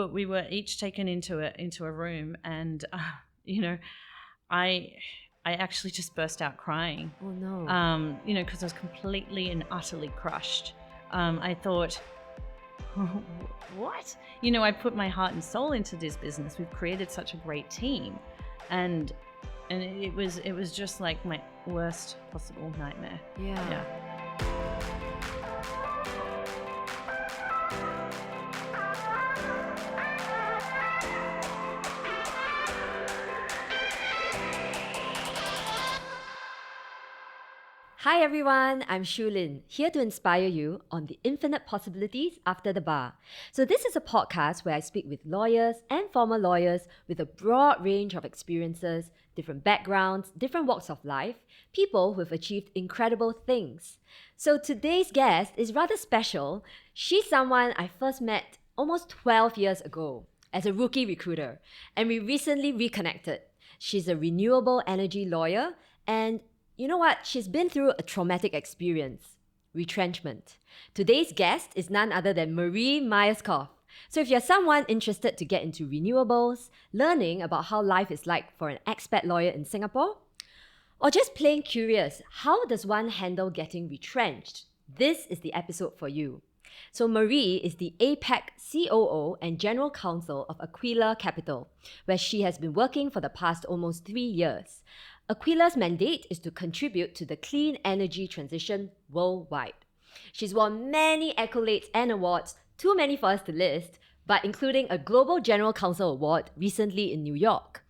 But we were each taken into a room, and I actually just burst out crying. Oh no. Because I was completely and utterly crushed. I thought, what? I put my heart and soul into this business. We've created such a great team, and it was just like my worst possible nightmare. Yeah. Hi everyone, I'm Shulin, here to inspire you on the infinite possibilities after the bar. So this is a podcast where I speak with lawyers and former lawyers with a broad range of experiences, different backgrounds, different walks of life, people who have achieved incredible things. So today's guest is rather special. She's someone I first met almost 12 years ago as a rookie recruiter, and we recently reconnected. She's a renewable energy lawyer, and you know what? She's been through a traumatic experience, retrenchment. Today's guest is none other than Maree Myerscough. So if you're someone interested to get into renewables, learning about how life is like for an expat lawyer in Singapore, or just plain curious, how does one handle getting retrenched? This is the episode for you. So Maree is the APAC COO and General Counsel of Aquila Capital, where she has been working for the past almost 3 years. Aquila's mandate is to contribute to the clean energy transition worldwide. She's won many accolades and awards, too many for us to list, but including a Global General Counsel Award recently in New York.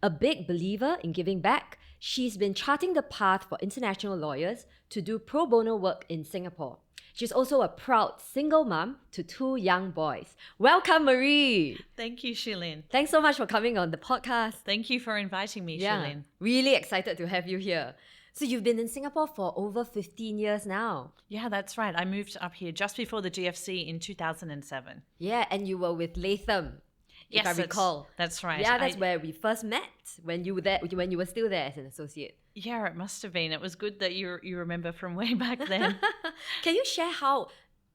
A big believer in giving back, she's been charting the path for international lawyers to do pro bono work in Singapore. She's also a proud single mom to 2 young boys. Welcome, Maree. Thank you, Shilin. Thanks so much for coming on the podcast. Thank you for inviting me, Shilin. Really excited to have you here. So you've been in Singapore for over 15 years now. Yeah, that's right. I moved up here just before the GFC in 2007. Yeah, and you were with Latham. Yes, if I recall. That's right. Yeah, that's where we first met when you were still there as an associate. Yeah, it must have been. It was good that you remember from way back then. Can you share how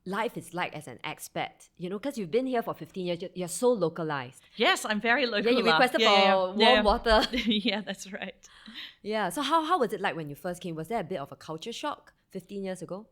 life is like as an expat? Because you've been here for 15 years, you're so localized. Yes, I'm very local. Yeah, you requested for warm water. Yeah, that's right. Yeah, so how was it like when you first came? Was there a bit of a culture shock 15 years ago?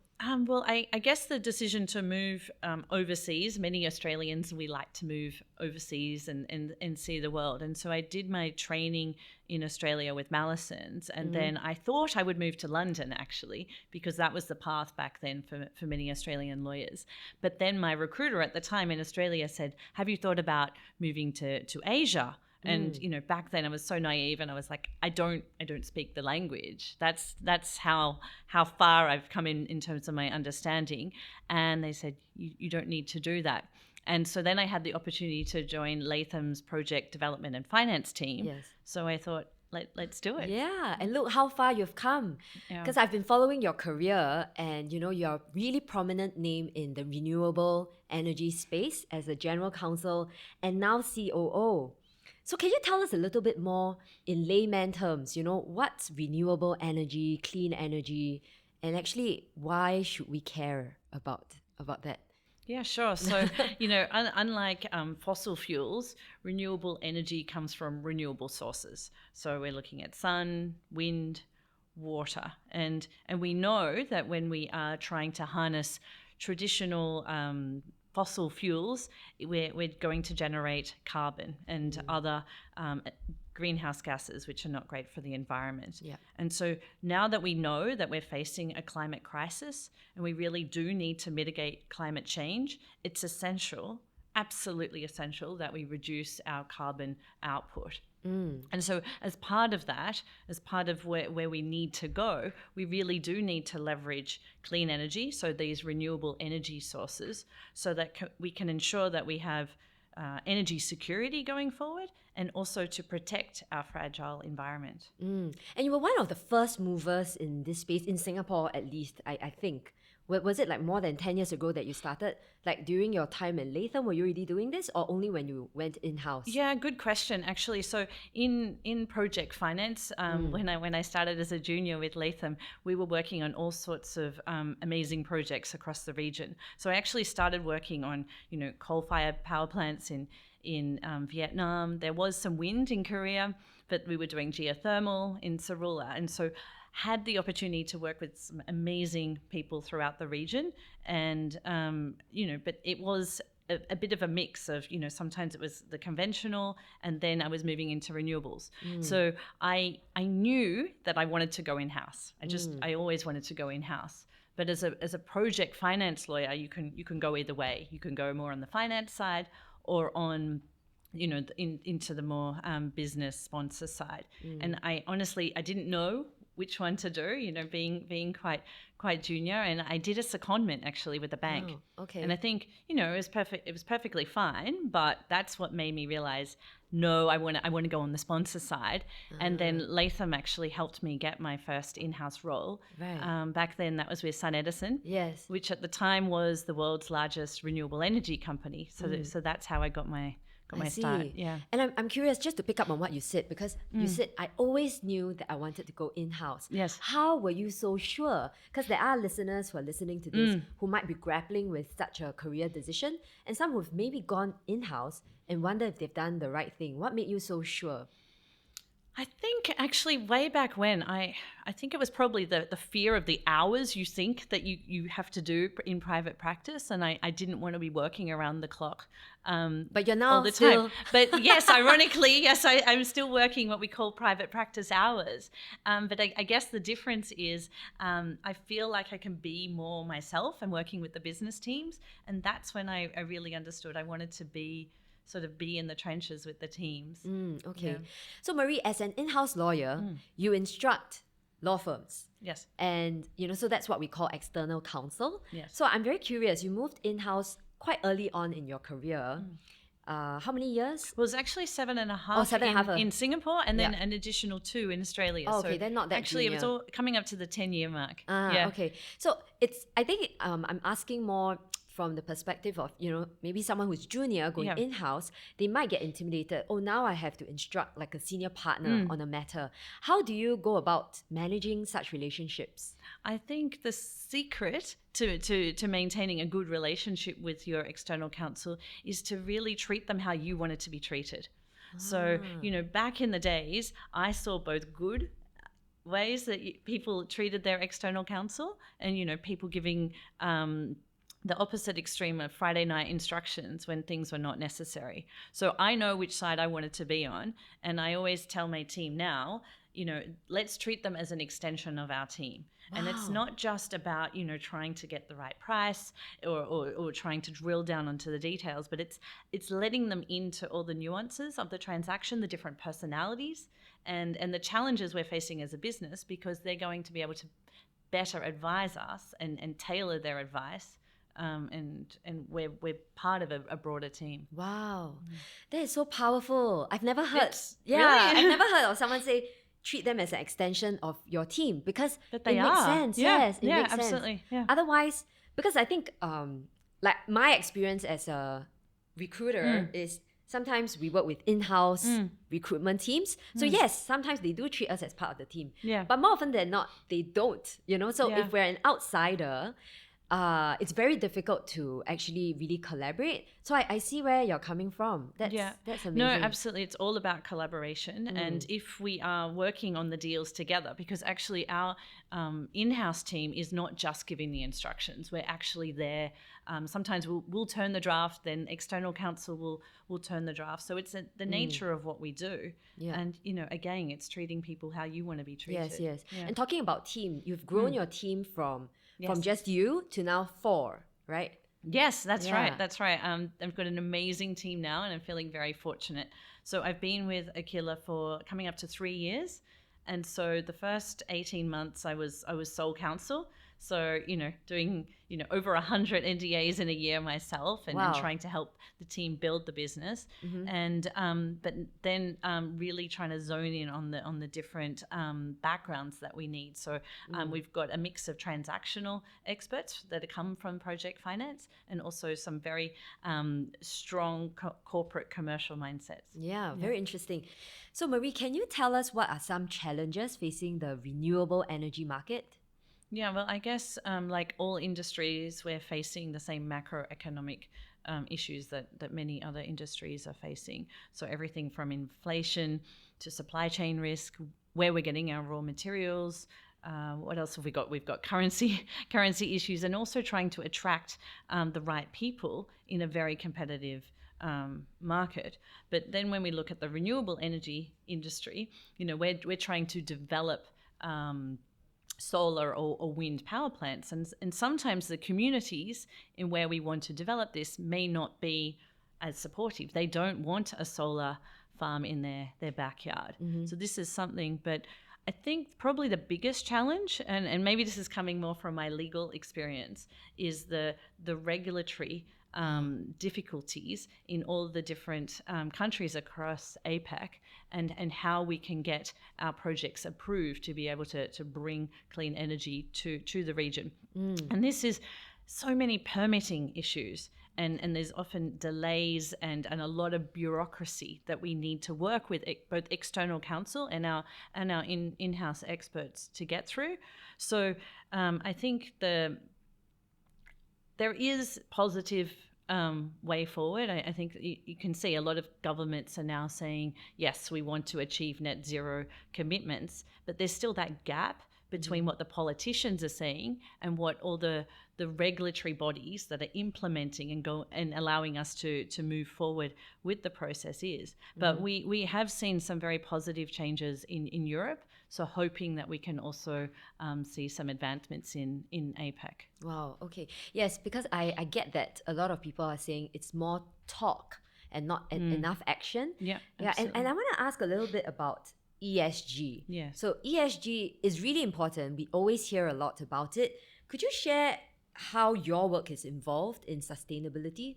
Well, I guess the decision to move overseas, many Australians, we like to move overseas and see the world. And so I did my training in Australia with Mallisons. And then I thought I would move to London, actually, because that was the path back then for many Australian lawyers. But then my recruiter at the time in Australia said, have you thought about moving to Asia? And back then I was so naive, and I was like, I don't speak the language. That's how far I've come in terms of my understanding. And they said, you don't need to do that. And so then I had the opportunity to join Latham's project development and finance team. Yes. So I thought, let's do it. Yeah, and look how far you've come. Because I've been following your career, and you're a really prominent name in the renewable energy space as a general counsel and now COO. So can you tell us a little bit more in layman terms, what's renewable energy, clean energy, and actually why should we care about that? Yeah, sure. So, unlike fossil fuels, renewable energy comes from renewable sources. So we're looking at sun, wind, water. And we know that when we are trying to harness traditional fossil fuels, we're going to generate carbon and other greenhouse gases, which are not great for the environment. Yeah. And so now that we know that we're facing a climate crisis and we really do need to mitigate climate change, it's essential, absolutely essential, that we reduce our carbon output. And so as part of that, as part of where we need to go, we really do need to leverage clean energy, so these renewable energy sources, so that we can ensure that we have energy security going forward, and also to protect our fragile environment. And you were one of the first movers in this space, in Singapore at least, I think. Was it like more than 10 years ago that you started? Like during your time in Latham, were you already doing this, or only when you went in-house? Yeah, good question, actually. So in project finance, when I started as a junior with Latham, we were working on all sorts of amazing projects across the region. So I actually started working on, coal-fired power plants in Vietnam. There was some wind in Korea, but we were doing geothermal in Sarula. And so had the opportunity to work with some amazing people throughout the region. And, but it was a bit of a mix of, sometimes it was the conventional, and then I was moving into renewables. So I knew that I wanted to go in-house. I always wanted to go in-house. But as a project finance lawyer, you can go either way. You can go more on the finance side or on, into the more business sponsor side. And I honestly didn't know which one to do, being quite junior, and I did a secondment actually with the bank. Oh, okay. And I think, it was perfectly fine, but that's what made me realize, no, I want to go on the sponsor side. And then Latham actually helped me get my first in-house role. Right. Back then that was with SunEdison, Yes. which at the time was the world's largest renewable energy company. So that's how I got my start. Yeah. And I'm curious, just to pick up on what you said, because you said, I always knew that I wanted to go in-house. Yes. How were you so sure? Because there are listeners who are listening to this who might be grappling with such a career decision, and some who've maybe gone in-house and wonder if they've done the right thing. What made you so sure? I think actually way back when, I think it was probably the fear of the hours you think that you have to do in private practice. And I didn't want to be working around the clock. But you're now all the still... time. But yes, ironically, yes, I'm still working what we call private practice hours. But I guess the difference is I feel like I can be more myself and working with the business teams. And that's when I really understood I wanted to be in the trenches with the teams. Okay. Yeah. So Maree, as an in-house lawyer, you instruct law firms. Yes. And, so that's what we call external counsel. Yes. So I'm very curious, you moved in-house quite early on in your career. How many years? Well, it was actually 7.5 7.5 in Singapore, and then an additional 2 in Australia. Oh, okay, so then not that actually junior. It was all coming up to the 10-year mark. Okay. So I think I'm asking more from the perspective of, maybe someone who's junior going in-house, they might get intimidated. Oh, now I have to instruct like a senior partner on a matter. How do you go about managing such relationships? I think the secret to maintaining a good relationship with your external counsel is to really treat them how you want it to be treated. So, back in the days, I saw both good ways that people treated their external counsel and, people giving the opposite extreme of Friday night instructions when things were not necessary. So I know which side I wanted to be on. And I always tell my team now, let's treat them as an extension of our team. Wow. And it's not just about, trying to get the right price or trying to drill down onto the details, but it's letting them into all the nuances of the transaction, the different personalities and the challenges we're facing as a business, because they're going to be able to better advise us and tailor their advice. And we're part of a broader team. Wow, that is so powerful. I've never heard. Really? I've never heard of someone say treat them as an extension of your team, because it makes sense. Yes, it makes sense. Absolutely. Yeah. Otherwise, because I think like my experience as a recruiter is sometimes we work with in-house recruitment teams. So yes, sometimes they do treat us as part of the team. Yeah. But more often than not, they don't. So if we're an outsider, it's very difficult to actually really collaborate. So I see where you're coming from. That's amazing. No, absolutely. It's all about collaboration. And if we are working on the deals together, because actually our in-house team is not just giving the instructions. We're actually there. Sometimes we'll turn the draft, then external counsel will turn the draft. So it's the nature of what we do. Yeah. And, again, it's treating people how you want to be treated. Yes. Yeah. And talking about team, you've grown your team from just you to now 4, right? Yes, that's right. That's right. I've got an amazing team now, and I'm feeling very fortunate. So I've been with Aquila for coming up to 3 years. And so the first 18 months I was sole counsel. So, doing, over 100 NDAs in a year myself and trying to help the team build the business. And, but then really trying to zone in on the different backgrounds that we need. So we've got a mix of transactional experts that come from project finance and also some very strong corporate commercial mindsets. Yeah, very interesting. So Maree, can you tell us what are some challenges facing the renewable energy market? Yeah, well, I guess like all industries, we're facing the same macroeconomic issues that many other industries are facing. So everything from inflation to supply chain risk, where we're getting our raw materials. What else have we got? We've got currency issues, and also trying to attract the right people in a very competitive market. But then when we look at the renewable energy industry, we're trying to develop solar or wind power plants, and sometimes the communities in where we want to develop this may not be as supportive. They don't want a solar farm in their backyard. So this is something, but I think probably the biggest challenge, and maybe this is coming more from my legal experience, is the regulatory difficulties in all the different countries across APAC, and how we can get our projects approved to be able to bring clean energy to the region. And this is so many permitting issues, and there's often delays and a lot of bureaucracy that we need to work with both external counsel and our in-house experts to get through. So I think there is positive way forward. I think you can see a lot of governments are now saying, yes, we want to achieve net zero commitments, but there's still that gap between what the politicians are saying and what all the regulatory bodies that are implementing and allowing us to move forward with the process is. But we have seen some very positive changes in Europe, so hoping that we can also see some advancements in APAC. Wow, okay. Yes, because I get that a lot of people are saying it's more talk and not enough action. Yeah, and I want to ask a little bit about ESG. Yeah. So ESG is really important. We always hear a lot about it. Could you share how your work is involved in sustainability?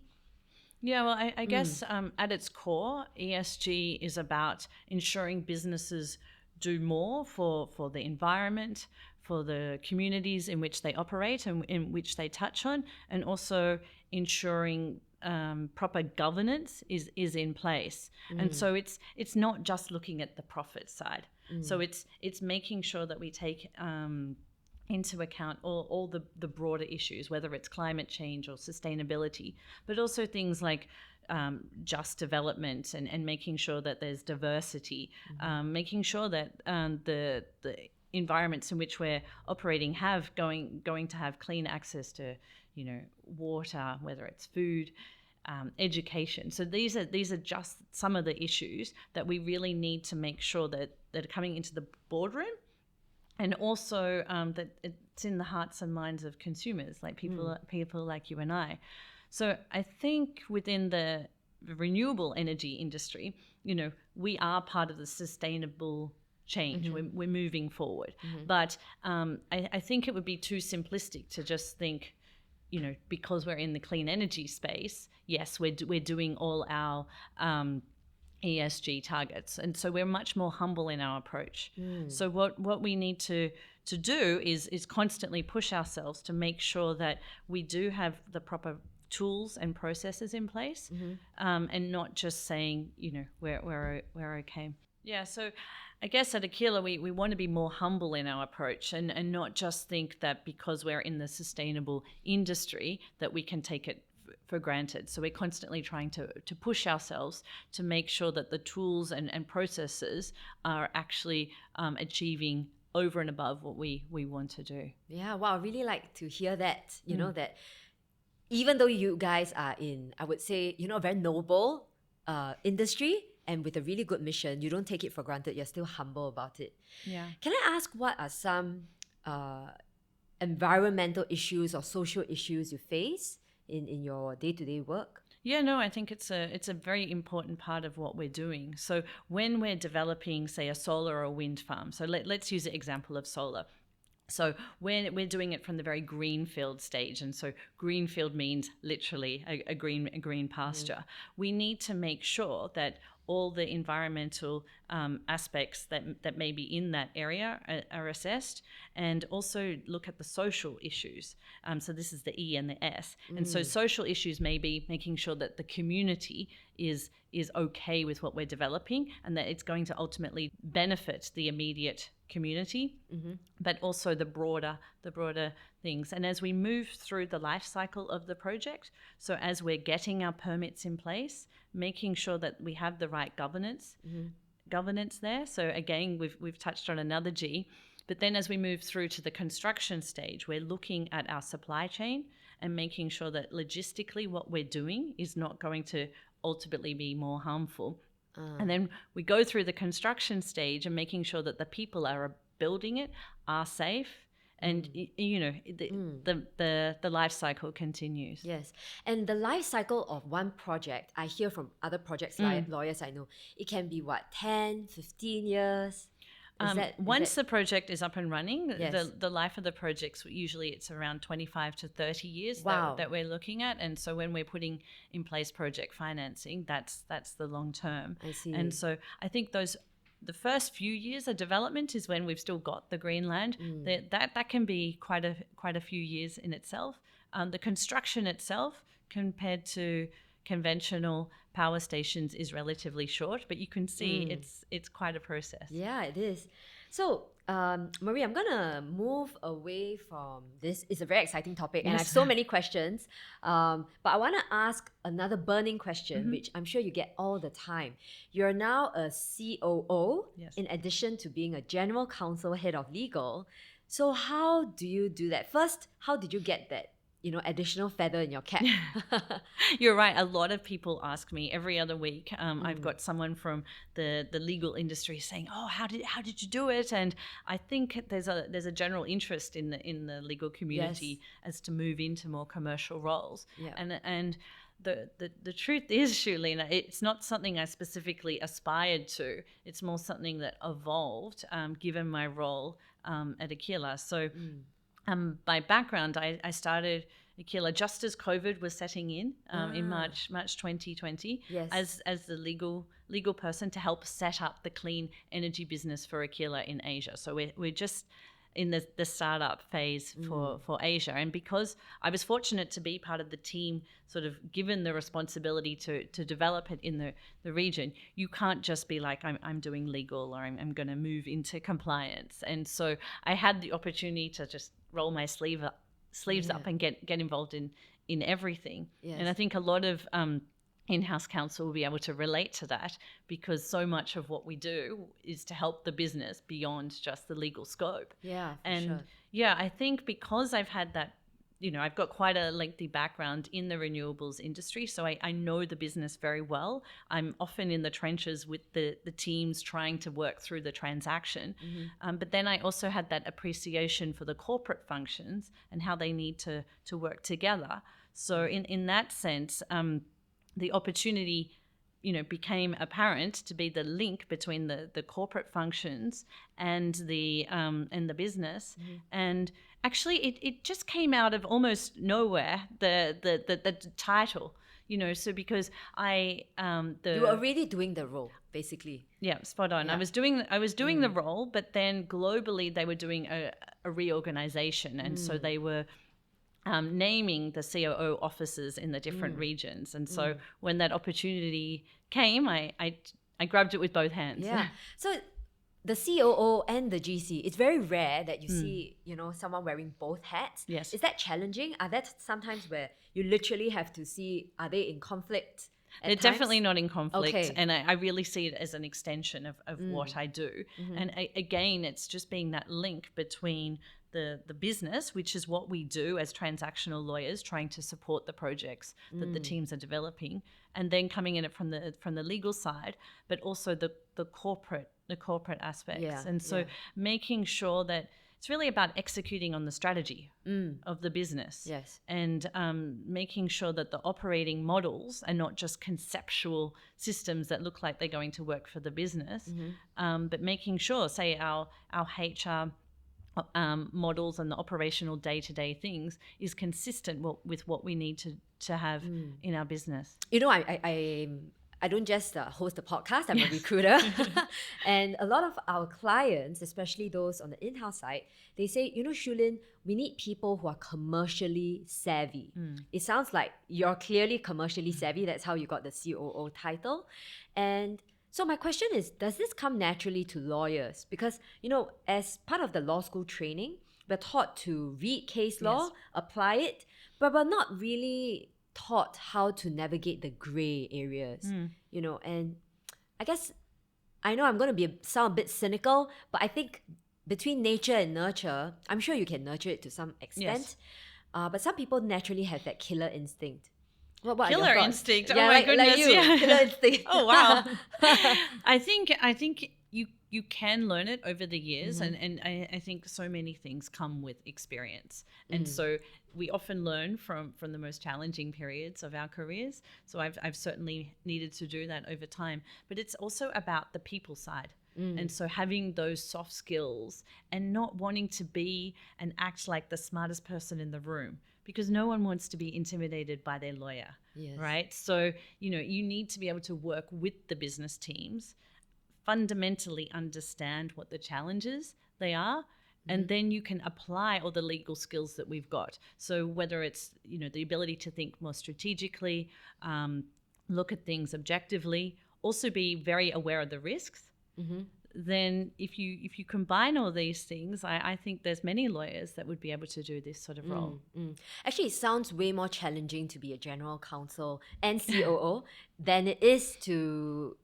Yeah, well, I guess at its core, ESG is about ensuring businesses do more for the environment, for the communities in which they operate and in which they touch on, and also ensuring proper governance is in place. And so it's not just looking at the profit side. So it's making sure that we take into account all the broader issues, whether it's climate change or sustainability, but also things like just development and making sure that there's diversity, making sure that the environments in which we're operating going to have clean access to water, whether it's food, education. So these are just some of the issues that we really need to make sure that are coming into the boardroom, and also that it's in the hearts and minds of consumers, like people like you and I. So I think within the renewable energy industry, we are part of the sustainable change. We're moving forward. But I think it would be too simplistic to just think, because we're in the clean energy space, yes, we're doing all our ESG targets. And so we're much more humble in our approach. So what we need to do is constantly push ourselves to make sure that we do have the proper tools and processes in place, and not just saying, we're okay. Yeah, so I guess at Aquila, we want to be more humble in our approach and not just think that because we're in the sustainable industry that we can take it for granted. So we're constantly trying to push ourselves to make sure that the tools and processes are actually achieving over and above what we want to do. Yeah, wow, I really like to hear that, that even though you guys are in, I would say, a very noble industry, and with a really good mission, you don't take it for granted. You're still humble about it. Yeah. Can I ask, what are some environmental issues or social issues you face in your day-to-day work? Yeah, no, I think it's a very important part of what we're doing. So when we're developing, say, a solar or a wind farm, so let's use the example of solar. So when we're doing it from the very greenfield stage, and so greenfield means literally a green pasture, we need to make sure that all the environmental aspects that may be in that area are assessed, and also look at the social issues. So this is the E and the S. And so social issues may be making sure that the community is okay with what we're developing, and that it's going to ultimately benefit the immediate community, but also the broader things. And as we move through the life cycle of the project, so as we're getting our permits in place, making sure that we have the right governance there. So again, we've touched on another G. But then as we move through to the construction stage, we're looking at our supply chain and making sure that logistically what we're doing is not going to ultimately be more harmful. And then we go through the construction stage and making sure that the people are building it are safe. And, the life cycle continues. Yes. And the life cycle of one project, I hear from other projects lawyers I know, it can be 10, 15 years? Once the project is up and running, Yes. the life of the projects, usually it's around 25 to 30 years Wow. that we're looking at. And so when we're putting in place project financing, that's the long term. I see. And so I think the first few years of development is when we've still got the green land. That can be quite a few years in itself. The construction itself, compared to conventional power stations, is relatively short, but you can see it's quite a process. Yeah, it is. So, Maree, I'm gonna move away from this. It's a very exciting topic, and I have so many questions. But I want to ask another burning question, which I'm sure you get all the time. You're now a COO, in addition to being a General Counsel, Head of Legal. So how do you do that? First, how did you get that additional feather in your cap? You're right. A lot of people ask me every other week. I've got someone from the legal industry saying, "Oh, how did you do it?" And I think there's a general interest in the legal community as to move into more commercial roles. Yeah. And the truth is, Shulina, it's not something I specifically aspired to. It's more something that evolved given my role at Aquila. So. By background, I started Aquila just as COVID was setting in March 2020 as the legal person to help set up the clean energy business for Aquila in Asia. So we're just in the startup phase for Asia. And because I was fortunate to be part of the team, sort of given the responsibility to develop it in the region, you can't just be like, I'm doing legal or I'm going to move into compliance. And so I had the opportunity to just roll my sleeves up and get involved in everything. Yes. And I think a lot of in-house counsel will be able to relate to that, because so much of what we do is to help the business beyond just the legal scope. Yeah, and sure. Yeah, I think because I've had that, I've got quite a lengthy background in the renewables industry, so I know the business very well. I'm often in the trenches with the teams trying to work through the transaction. But then I also had that appreciation for the corporate functions and how they need to work together. So in that sense, the opportunity, became apparent to be the link between the corporate functions and the business. And actually, it just came out of almost nowhere. The title, So because you were already doing the role, basically. Yeah, spot on. Yeah. I was doing the role, but then globally they were doing a reorganization, and so they were naming the COO offices in the different regions. And so when that opportunity came, I grabbed it with both hands. Yeah. So the COO and the GC, it's very rare that you see, someone wearing both hats. Yes. Is that challenging? Are there sometimes where you literally have to see, are they in conflict? They're definitely not in conflict. Okay. And I really see it as an extension of what I do. And again, it's just being that link between the business, which is what we do as transactional lawyers, trying to support the projects that the teams are developing, and then coming in it from the legal side, but also the corporate aspects. Yeah, and so making sure that it's really about executing on the strategy of the business. Yes. And making sure that the operating models are not just conceptual systems that look like they're going to work for the business, but making sure, say, our HR models and the operational day-to-day things is consistent with what we need to have in our business. I don't just host a podcast, I'm a recruiter. And a lot of our clients, especially those on the in-house side, they say, Shulin, we need people who are commercially savvy. It sounds like you're clearly commercially savvy. That's how you got the COO title. And So my question is, does this come naturally to lawyers? Because, as part of the law school training, we're taught to read case law, apply it, but we're not really taught how to navigate the gray areas, and I guess, I know I'm going to sound a bit cynical, but I think between nature and nurture, I'm sure you can nurture it to some extent, but some people naturally have that killer instinct. What are Killer your thoughts? instinct. Yeah, Oh my goodness. like you, yeah. killer instinct. Oh wow. I think you can learn it over the years, and I think so many things come with experience, and so we often learn from the most challenging periods of our careers. So I've certainly needed to do that over time, but it's also about the people side. And so having those soft skills and not wanting to be and act like the smartest person in the room, because no one wants to be intimidated by their lawyer, right? So, you need to be able to work with the business teams, fundamentally understand what the challenges they are, and then you can apply all the legal skills that we've got. So whether it's, the ability to think more strategically, look at things objectively, also be very aware of the risks, then if you combine all these things, I think there's many lawyers that would be able to do this sort of role. Actually, it sounds way more challenging to be a general counsel and COO than it is to,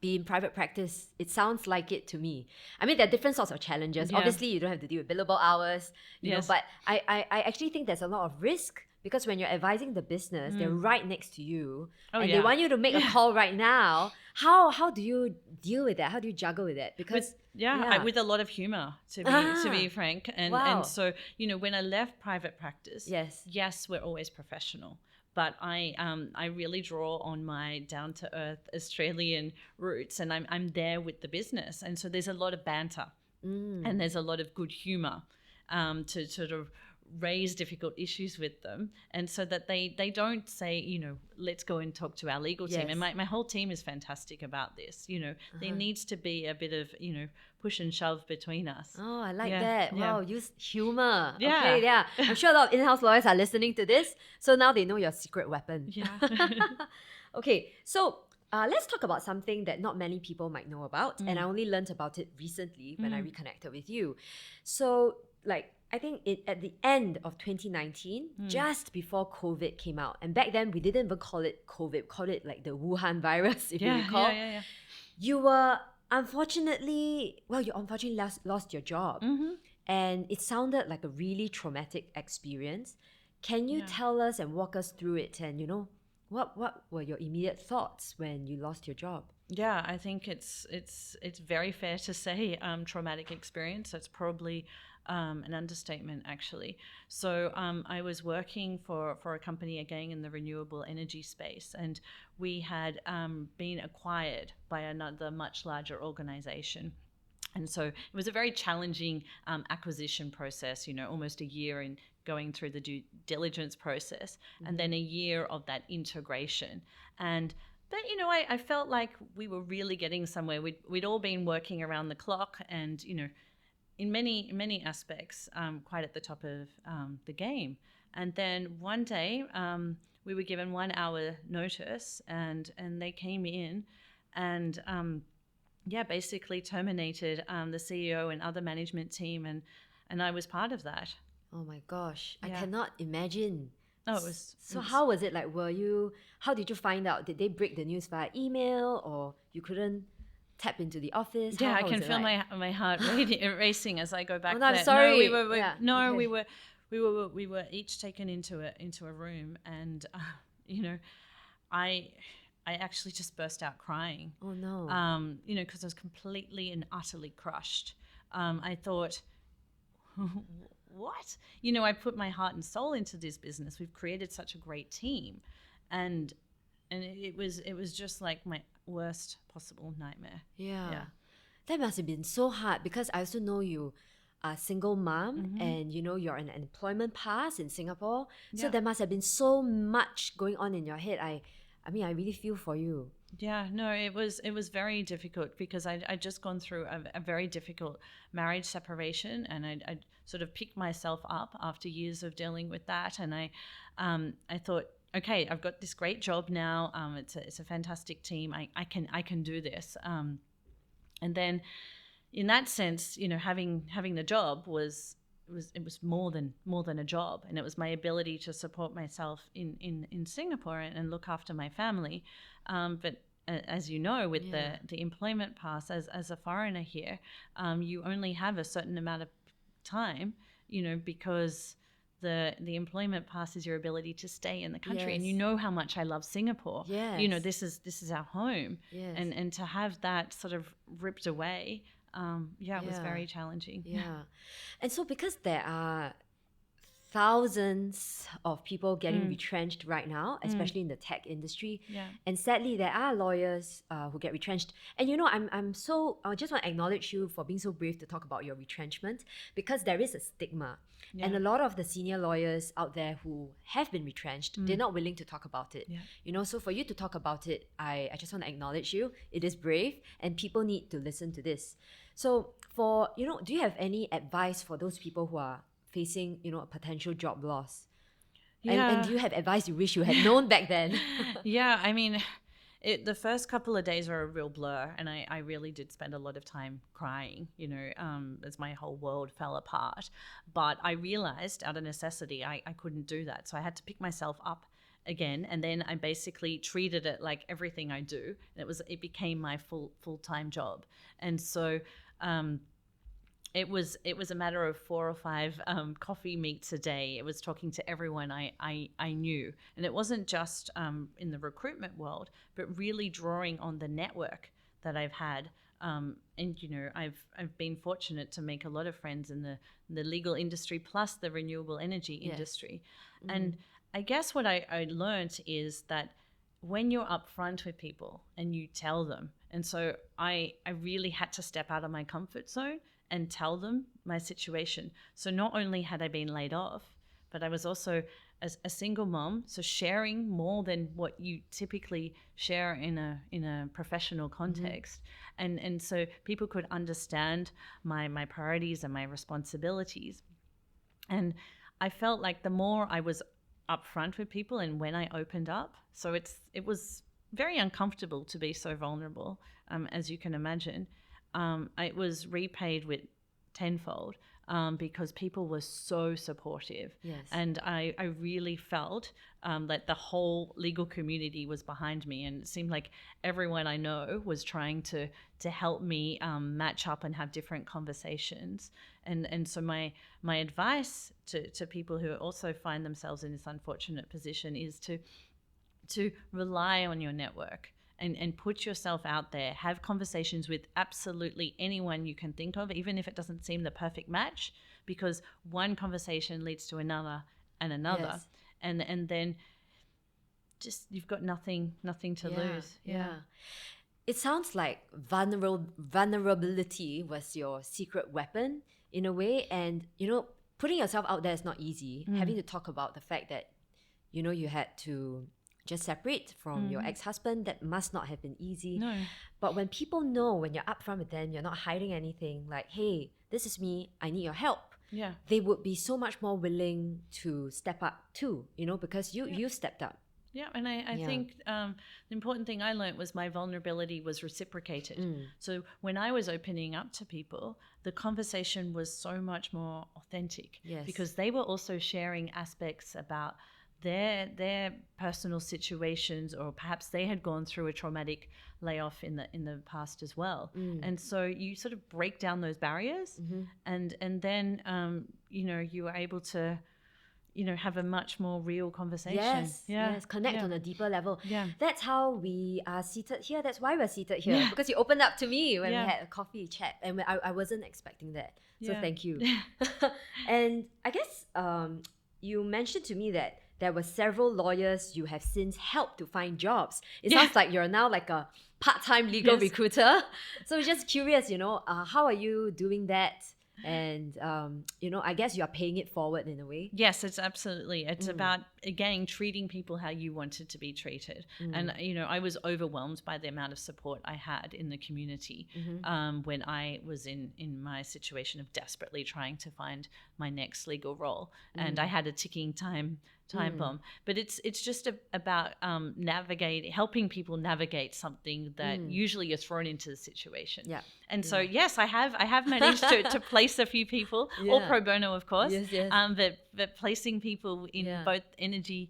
be in private practice. It sounds like it to me. I mean, there are different sorts of challenges. Obviously, you don't have to deal with billable hours, you know, but I actually think there's a lot of risk, because when you're advising the business, they're right next to you, and they want you to make a call right now. How do you deal with that? How do you juggle with it? Because with a lot of humor, to be frank. And so, when I left private practice, yes, we're always professional. But I really draw on my down-to-earth Australian roots, and I'm there with the business. And so there's a lot of banter and there's a lot of good humor to sort of raise difficult issues with them, and so that they don't say, let's go and talk to our legal team. And my whole team is fantastic about this. There needs to be a bit of, push and shove between us. Oh, I like that. Wow, use humor. Okay, I'm sure a lot of in-house lawyers are listening to this, so now they know your secret weapon. Okay, so let's talk about something that not many people might know about, and I only learned about it recently when I reconnected with you. So, I think at the end of 2019, just before COVID came out, and back then we didn't even call it COVID, we called it like the Wuhan virus, if you recall. You were unfortunately lost your job. And it sounded like a really traumatic experience. Can you tell us and walk us through it, and what were your immediate thoughts when you lost your job? Yeah, I think it's very fair to say traumatic experience. That's probably an understatement, actually. So I was working for a company, again, in the renewable energy space, and we had been acquired by another much larger organization. And so it was a very challenging acquisition process, almost a year in going through the due diligence process, and then a year of that integration. But I felt like we were really getting somewhere. We'd all been working around the clock, and in many aspects, quite at the top of the game. And then one day, we were given 1 hour notice, and they came in, and basically terminated the CEO and other management team, and I was part of that. Oh my gosh, I cannot imagine. Oh, it was. How was it like? How did you find out? Did they break the news via email, or you couldn't tap into the office? Yeah, I can feel my heart racing as I go back. I'm sorry. No, we were each taken into a room, and I actually just burst out crying. Oh no. Because I was completely and utterly crushed. I thought, what? I put my heart and soul into this business. We've created such a great team, and it was just like my worst possible nightmare. Yeah. That must have been so hard, because I also know you are a single mom, and you're on an employment pass in Singapore. So there must have been so much going on in your head. I mean, I really feel for you. Yeah, no, it was very difficult, because I'd just gone through a very difficult marriage separation, and I sort of picked myself up after years of dealing with that, and I thought, okay, I've got this great job now. It's a fantastic team. I can do this. And then, in that sense, having the job was more than a job, and it was my ability to support myself in Singapore and look after my family. But as you know, with the employment pass, as a foreigner here, you only have a certain amount of time, because the employment pass is your ability to stay in the country. And you know how much I love Singapore. This is our home. And to have that sort of ripped away, it was very challenging. And so because there are thousands of people getting retrenched right now, especially in the tech industry. And sadly, there are lawyers who get retrenched. And I just want to acknowledge you for being so brave to talk about your retrenchment, because there is a stigma. And a lot of the senior lawyers out there who have been retrenched, they're not willing to talk about it. So for you to talk about it, I just want to acknowledge you. It is brave, and people need to listen to this. So do you have any advice for those people who are facing, a potential job loss? And do you have advice you wish you had known back then? I mean, the first couple of days were a real blur, and I really did spend a lot of time crying, as my whole world fell apart. But I realized out of necessity, I couldn't do that. So I had to pick myself up again, and then I basically treated it like everything I do. It became my full-time job. And so it was a matter of 4 or 5 coffee meets a day. It was talking to everyone I knew. And it wasn't just in the recruitment world, but really drawing on the network that I've had. And I've been fortunate to make a lot of friends in the legal industry, plus the renewable energy industry. And I guess what I learned is that when you're upfront with people and you tell them, and so I really had to step out of my comfort zone and tell them my situation. So not only had I been laid off, but I was also a single mom, so sharing more than what you typically share in a professional context. And so people could understand my priorities and my responsibilities. And I felt like the more I was upfront with people and when I opened up, so it was very uncomfortable to be so vulnerable, as you can imagine. It was repaid with tenfold, because people were so supportive. And I really felt that the whole legal community was behind me, and it seemed like everyone I know was trying to help me match up and have different conversations. And so my advice to people who also find themselves in this unfortunate position is to rely on your network. And put yourself out there, have conversations with absolutely anyone you can think of, even if it doesn't seem the perfect match, because one conversation leads to another and another. And then just you've got nothing to lose. It sounds like vulnerability was your secret weapon in a way. And, putting yourself out there is not easy. Having to talk about the fact that, you had to just separate from your ex-husband, that must not have been easy. No. But when people know, when you're upfront with them, you're not hiding anything, like, hey, this is me, I need your help. They would be so much more willing to step up too, because you stepped up. And I think the important thing I learned was my vulnerability was reciprocated. So when I was opening up to people, the conversation was so much more authentic, because they were also sharing aspects about their personal situations, or perhaps they had gone through a traumatic layoff in the past as well. And so you sort of break down those barriers, and then you are able to have a much more real conversation. Connect on a deeper level. That's how we are seated here. That's why we're seated here, because you opened up to me when we had a coffee chat, and I wasn't expecting that, so thank you. And I guess you mentioned to me that there were several lawyers you have since helped to find jobs. It sounds like you're now like a part-time legal recruiter. So just curious, how are you doing that? And, I guess you are paying it forward in a way. Yes, it's absolutely. It's about, again, treating people how you wanted to be treated. And, I was overwhelmed by the amount of support I had in the community when I was in my situation of desperately trying to find my next legal role. And I had a ticking time time bomb. But it's just about helping people navigate something that usually you're thrown into the situation. Yeah. And so yes, I have managed to place a few people, all pro bono, of course. Yes. But placing people in both energy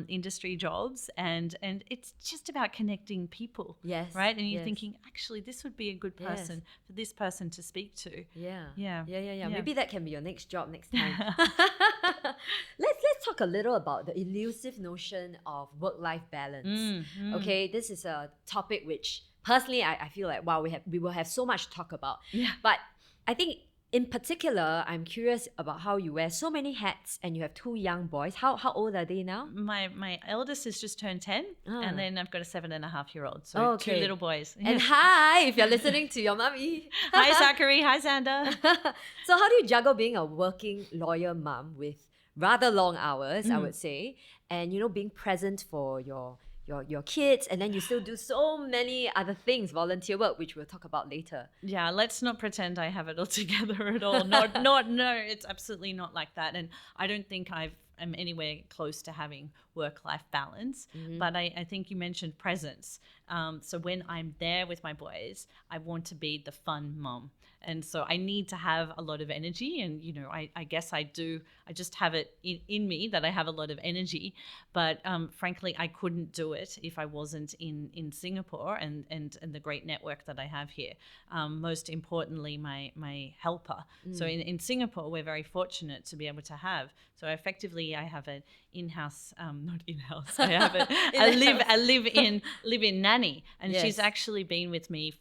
industry jobs, and it's just about connecting people. Yes. Right. And you're thinking, actually, this would be a good person for this person to speak to. Yeah. Maybe that can be your next job next time. Let's talk a little about the elusive notion of work-life balance. Okay, this is a topic which personally I feel like we will have so much to talk about. Yeah. But I think in particular, I'm curious about how you wear so many hats and you have 2 young boys. How old are they now? My eldest has just turned 10, and then I've got a 7.5-year-old. So 2 little boys. And hi, if you're listening to your mummy. Hi, Zachary. Hi, Xander. So how do you juggle being a working lawyer mum with rather long hours, I would say, and being present for your kids, and then you still do so many other things, volunteer work, which we'll talk about later. Yeah, let's not pretend I have it all together at all. No, it's absolutely not like that. And I don't think I'm anywhere close to having work-life balance. But I think you mentioned presence. So when I'm there with my boys, I want to be the fun mom. And so I need to have a lot of energy. And, I guess I do. I just have it in me that I have a lot of energy. But frankly, I couldn't do it if I wasn't in Singapore and the great network that I have here. Most importantly, my helper. So in Singapore, we're very fortunate to be able to have. So effectively, I have an in-house, not in-house. I have a live-in nanny, and she's actually been with me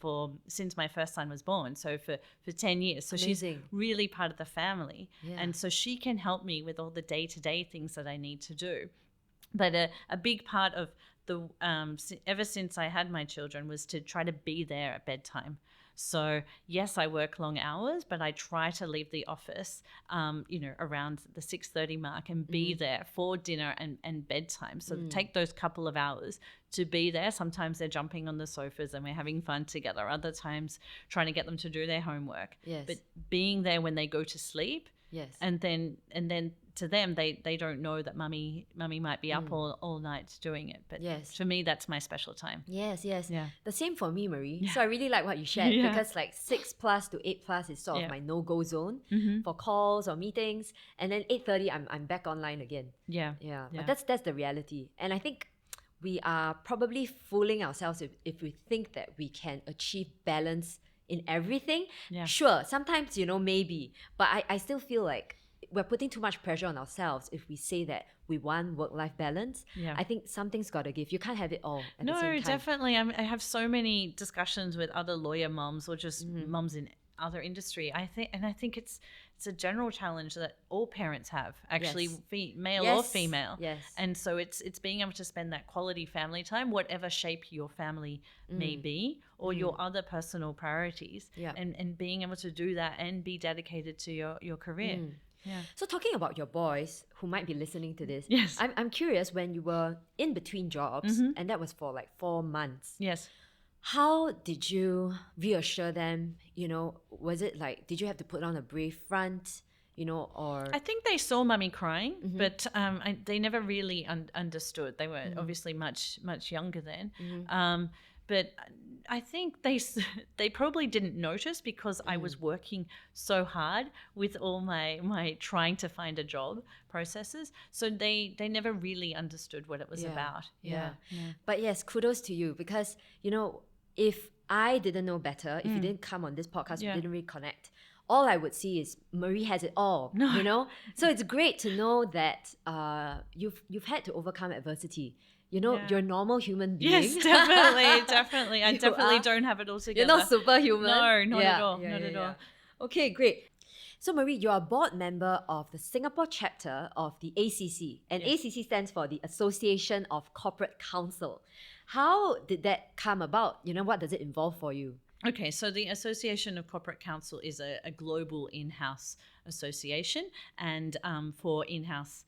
since my first son was born. So for 10 years. So Amazing. She's really part of the family, and so she can help me with all the day-to-day things that I need to do. But a big part of the ever since I had my children was to try to be there at bedtime. So yes, I work long hours, but I try to leave the office, around the 6:30 mark and be there for dinner and bedtime. So take those couple of hours to be there. Sometimes they're jumping on the sofas and we're having fun together. Other times trying to get them to do their homework. Yes. But being there when they go to sleep. Yes. And then to them, they don't know that mummy might be up all night doing it. But for me, that's my special time. Yes. Yeah. The same for me, Maree. Yeah. So I really like what you shared because 6+ to 8+ is sort of my no-go zone for calls or meetings. And then 8:30, I'm back online again. Yeah. But that's the reality. And I think we are probably fooling ourselves if we think that we can achieve balance in everything. Yeah. Sure, sometimes, maybe. But I still feel like we're putting too much pressure on ourselves if we say that we want work-life balance. Yeah. I think something's got to give. You can't have it all at the same time. No, definitely. I have so many discussions with other lawyer moms or just moms in other industry. I think it's a general challenge that all parents have, actually, male or female. Yes. And so it's being able to spend that quality family time, whatever shape your family may be, or your other personal priorities, and being able to do that and be dedicated to your career. Yeah. So talking about your boys who might be listening to this, yes, I'm curious, when you were in between jobs, and that was for like 4 months. Yes. How did you reassure them? Was it like, did you have to put on a brave front? Or I think they saw mummy crying, but they never really understood. They were obviously much younger then. But I think they probably didn't notice because I was working so hard with all my trying to find a job processes. So they never really understood what it was about. Yeah. But yes, kudos to you, because, if I didn't know better, if you didn't come on this podcast, we didn't really connect, all I would see is Maree has it all, So it's great to know that you've had to overcome adversity. You're a normal human being. Yes, definitely. I definitely don't have it all together. You're not superhuman. No, not at all. Not at all. Okay, great. So Maree, you're a board member of the Singapore chapter of the ACC. And ACC stands for the Association of Corporate Counsel. How did that come about? What does it involve for you? Okay, so the Association of Corporate Counsel is a global in-house association, and for in-house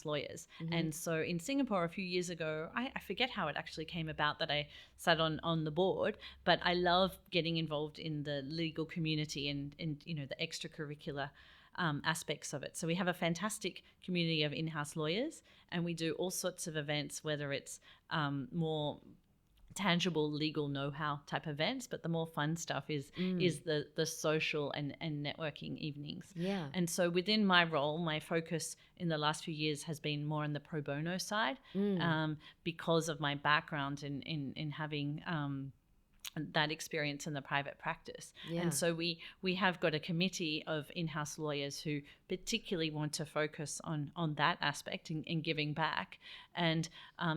lawyers. And so in Singapore a few years ago, I forget how it actually came about that I sat on the board, but I love getting involved in the legal community and the extracurricular aspects of it. So we have a fantastic community of in-house lawyers, and we do all sorts of events, whether it's more tangible legal know-how type events, but the more fun stuff is the social and networking evenings. Yeah. And so within my role, my focus in the last few years has been more on the pro bono side, because of my background in having that experience in the private practice. Yeah. And so we have got a committee of in-house lawyers who particularly want to focus on that aspect in giving back. And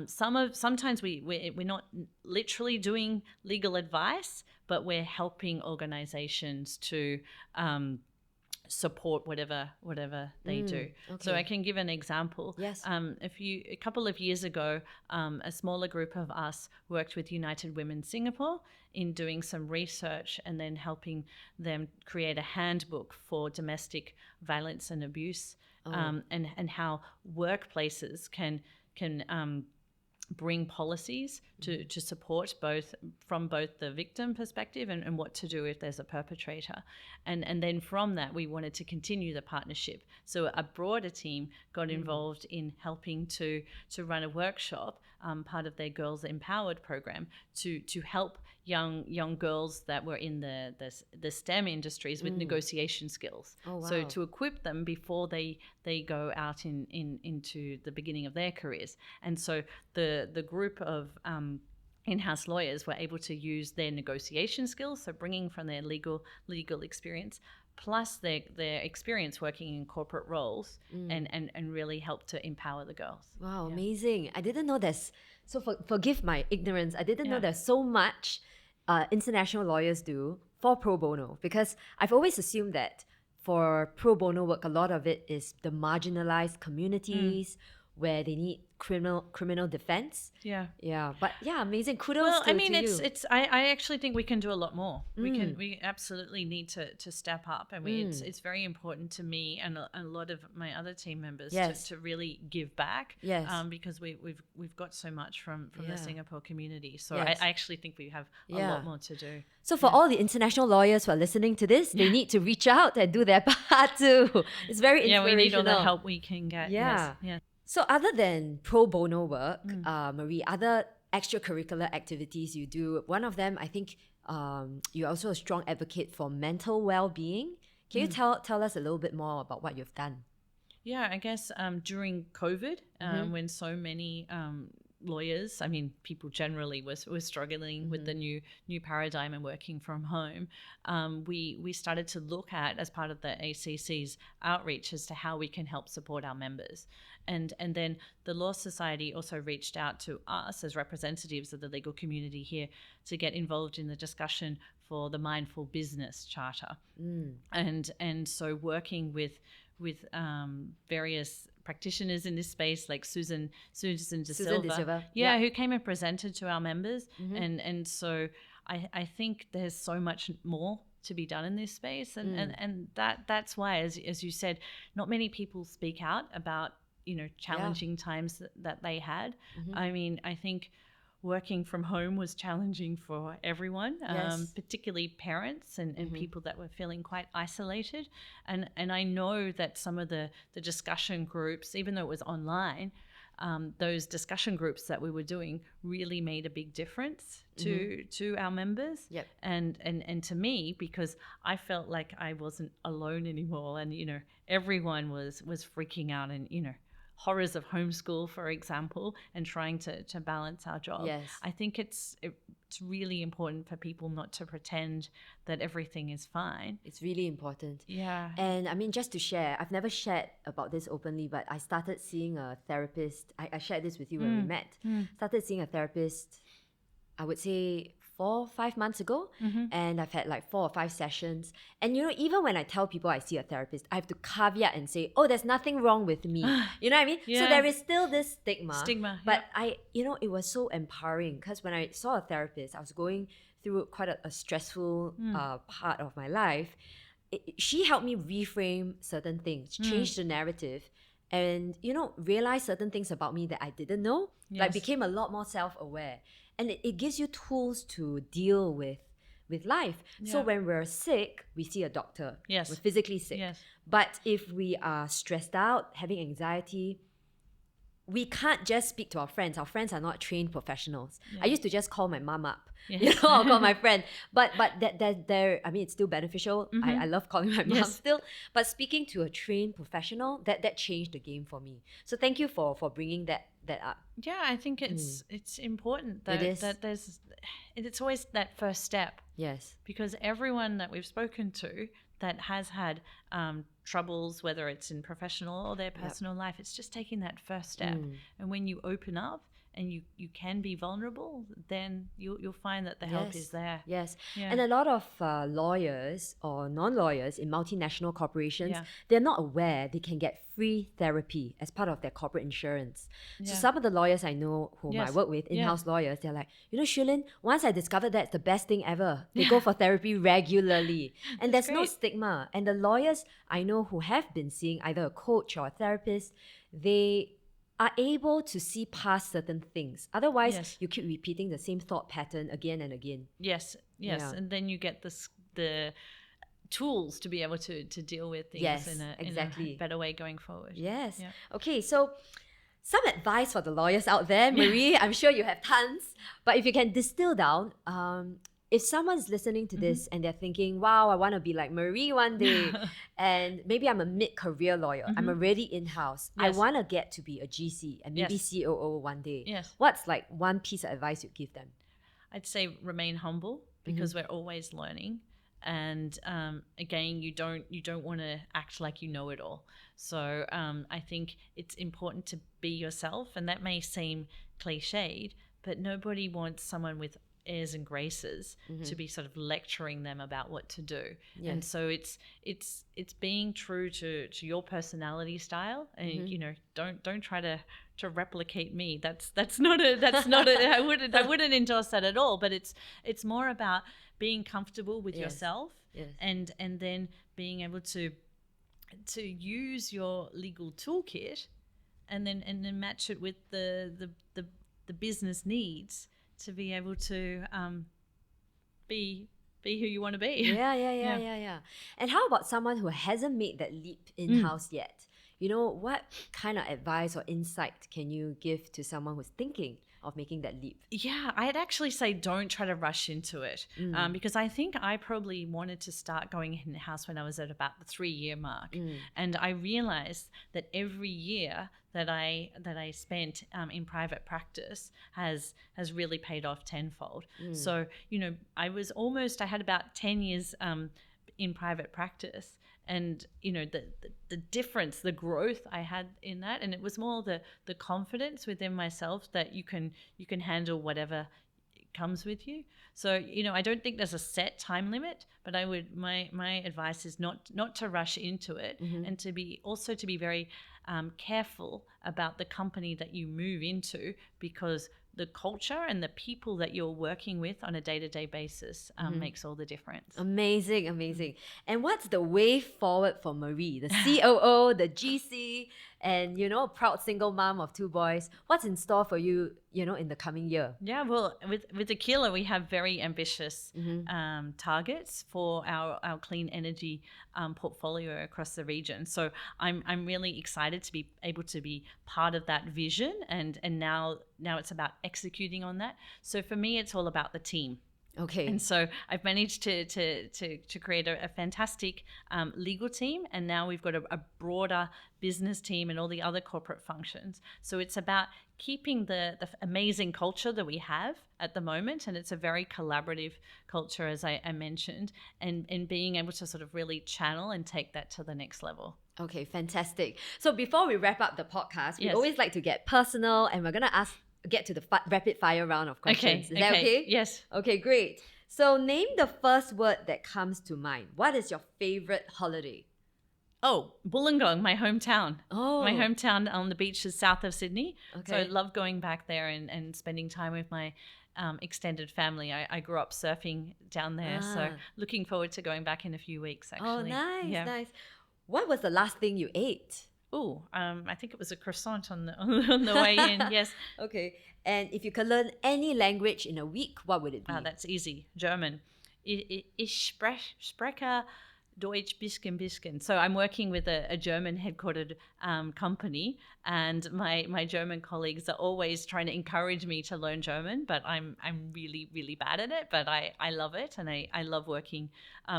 sometimes we're not literally doing legal advice, but we're helping organizations to support whatever they do. Okay. So I can give an example. Yes. A couple of years ago, a smaller group of us worked with United Women Singapore in doing some research and then helping them create a handbook for domestic violence and abuse, and how workplaces can bring policies to support from both the victim perspective and what to do if there's a perpetrator. And then from that, we wanted to continue the partnership. So a broader team got involved in helping to run a workshop, part of their Girls Empowered program, to help young girls that were in the STEM industries with negotiation skills. Oh, wow. So to equip them before they go out into the beginning of their careers. And so the group of in-house lawyers were able to use their negotiation skills, so bringing from their legal experience, plus their experience working in corporate roles, and really help to empower the girls. Wow, amazing. I didn't know there's, so forgive my ignorance, I didn't know Yeah. there's so much international lawyers do for pro bono, because I've always assumed that for pro bono work, a lot of it is the marginalized communities where they need criminal defense. Yeah. Yeah, but yeah, amazing. Kudos Well, to I mean, you. it's. I actually think we can do a lot more. We absolutely need to step up, and it's very important to me and a lot of my other team members Yes. to really give back. Yes. Because we've got so much from Yeah. the Singapore community. So Yes. I actually think we have a Yeah. lot more to do. So for all the international lawyers who are listening to this, they need to reach out and do their part too. It's very Yeah, inspirational. we need all the help we can get. Yeah. Yes. Yeah. So other than pro bono work, Maree, other extracurricular activities you do, one of them, I think you're also a strong advocate for mental well-being. Can you tell us a little bit more about what you've done? Yeah, I guess during COVID, when so many lawyers, I mean, people generally were struggling with the new paradigm and working from home, we started to look at, as part of the ACC's outreach, as to how we can help support our members. And then the Law Society also reached out to us as representatives of the legal community here to get involved in the discussion for the Mindful Business Charter. And so working with various practitioners in this space, like Susan De Silva, who came and presented to our members. And so I think there's so much more to be done in this space, and that's why, as you said, not many people speak out about challenging times that they had. I mean, I think working from home was challenging for everyone, particularly parents and people that were feeling quite isolated. And I know that some of the discussion groups, even though it was online, those discussion groups that we were doing really made a big difference to our members. Yep. And to me, because I felt like I wasn't alone anymore, and everyone was freaking out, and horrors of homeschool, for example, and trying to balance our job. Yes. I think it's really important for people not to pretend that everything is fine. It's really important. Yeah. And I mean, just to share, I've never shared about this openly, but I started seeing a therapist. I shared this with you when we met. Started seeing a therapist, I would say 4-5 months ago, and I've had like 4 or 5 sessions. And even when I tell people I see a therapist, I have to caveat and say, oh, there's nothing wrong with me. You know what I mean? Yeah. So there is still this stigma. But yeah. it was so empowering, because when I saw a therapist, I was going through quite a stressful part of my life. She helped me reframe certain things, change the narrative, and realize certain things about me that I didn't know. Yes. Like became a lot more self-aware. And it gives you tools to deal with with life. So Yeah. when we're sick, we see a doctor. Yes. We're physically sick. Yes. But if we are stressed out, having anxiety, we can't just speak to our friends. Our friends are not trained professionals. Yeah. I used to just call my mom up. Yeah. I'll call my friend. But I mean, it's still beneficial. Mhm. I love calling my mom Yes. still. But speaking to a trained professional, that changed the game for me. So thank you for bringing that up. Yeah, I think it's important that, It is. that it's always that first step, Yes. because everyone that we've spoken to that has had troubles, whether it's in professional or their personal life, it's just taking that first step. And when you open up and you can be vulnerable, then you'll find that the help is there. Yes. Yeah. And a lot of lawyers or non-lawyers in multinational corporations, Yeah. they're not aware they can get free therapy as part of their corporate insurance. So Yeah. some of the lawyers I know whom I Yes. work with, in-house lawyers, they're like, Shulin, once I discovered that's the best thing ever. They Yeah. go for therapy regularly. And That's there's no great. stigma. And the lawyers I know who have been seeing either a coach or a therapist, they are able to see past certain things. Otherwise, Yes. you keep repeating the same thought pattern again and again. Yes. Yeah. And then you get the tools to be able to deal with things Yes, in a exactly. better way going forward. Yes. Yeah. Okay, so some advice for the lawyers out there, Maree. I'm sure you have tons, but if you can distill down, if someone's listening to this and they're thinking, wow, I want to be like Maree one day, and maybe I'm a mid-career lawyer, I'm already in-house, I Yes. want to get to be a GC and maybe Yes. COO one day. Yes. What's like one piece of advice you'd give them? I'd say remain humble, because we're always learning. And again, you don't want to act like you know it all. So I think it's important to be yourself, and that may seem cliched, but nobody wants someone with airs and graces to be sort of lecturing them about what to do. And Yes. so it's being true to your personality style, and don't try to replicate me. That's not a I wouldn't endorse that at all. But it's more about being comfortable with Yes. yourself, Yes. and then being able to use your legal toolkit, and then match it with the business needs to be able to be who you want to be. Yeah. And how about someone who hasn't made that leap in-house yet? What kind of advice or insight can you give to someone who's thinking of making that leap? Yeah, I'd actually say don't try to rush into it, because I think I probably wanted to start going in-house when I was at about the 3-year mark. And I realized that every year that I spent in private practice has really paid off tenfold. So, I had about 10 years in private practice. And the difference, the growth I had in that, and it was more the confidence within myself that you can handle whatever comes with you. So I don't think there's a set time limit, but my advice is not to rush into it, and to be very careful about the company that you move into, because the culture and the people that you're working with on a day-to-day basis makes all the difference. Amazing. And what's the way forward for Maree, the COO, the GC, and proud single mom of 2 boys? What's in store for you, in the coming year? Yeah, well, with Aquila, we have very ambitious targets for our clean energy portfolio across the region. So I'm really excited to be able to be part of that vision, and now it's about executing on that. So for me, it's all about the team. Okay. And so I've managed to create a fantastic legal team, and now we've got a broader business team and all the other corporate functions. So it's about keeping the amazing culture that we have at the moment, and it's a very collaborative culture, as I mentioned, and being able to sort of really channel and take that to the next level. Okay, fantastic. So before we wrap up the podcast, we Yes. always like to get personal, and we're going to get to the rapid fire round of questions. Is that okay? Yes. Okay, great. So name the first word that comes to mind. What is your favorite holiday? Oh, Wollongong, my hometown. Oh. My hometown on the beaches south of Sydney. So I Okay. love going back there and spending time with my extended family. I grew up surfing down there, so Ah. looking forward to going back in a few weeks, actually. Oh, nice, Yeah. nice. What was the last thing you ate? Oh, I think it was a croissant on the way in. Yes. Okay. And if you could learn any language in a week, what would it be? That's easy. German. Ich spreche Deutsch bisschen. So I'm working with a German headquartered company, and my German colleagues are always trying to encourage me to learn German, but I'm really, really bad at it. But I love it, and I love working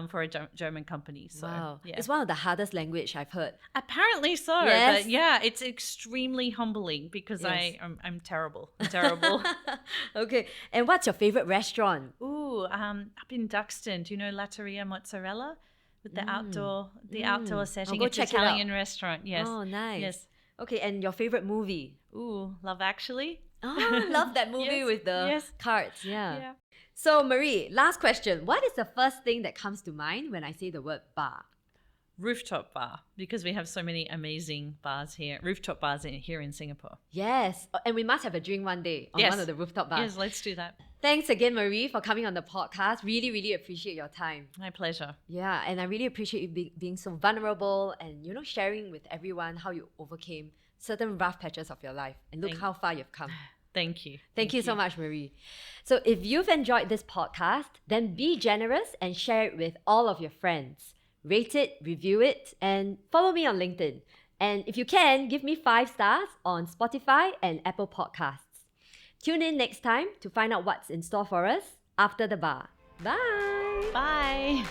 for a German company. So Wow. yeah. It's one of the hardest language I've heard. Apparently so. Yes. But yeah, it's extremely humbling because Yes. I'm terrible. I'm terrible. Okay. And what's your favorite restaurant? Ooh, up in Duxton, do you know Latteria Mozzarella? With the outdoor setting. go It's check an it out. Italian restaurant, yes. Oh, nice. Yes. Okay, and your favorite movie? Ooh, Love Actually. Oh, love that movie Yes, with the yes. cards. Yeah. Yeah. So, Maree, last question. What is the first thing that comes to mind when I say the word bar? Rooftop bar, because we have so many amazing bars here, rooftop bars here in Singapore. Yes. And we must have a drink one day on Yes. one of the rooftop bars. Yes, let's do that. Thanks again, Maree, for coming on the podcast. Really, really appreciate your time. My pleasure. Yeah, and I really appreciate you being so vulnerable and, sharing with everyone how you overcame certain rough patches of your life. And look how far you've come. Thank you. Thank you so much, Maree. So if you've enjoyed this podcast, then be generous and share it with all of your friends. Rate it, review it, and follow me on LinkedIn. And if you can, give me 5 stars on Spotify and Apple Podcasts. Tune in next time to find out what's in store for us after the bar. Bye! Bye.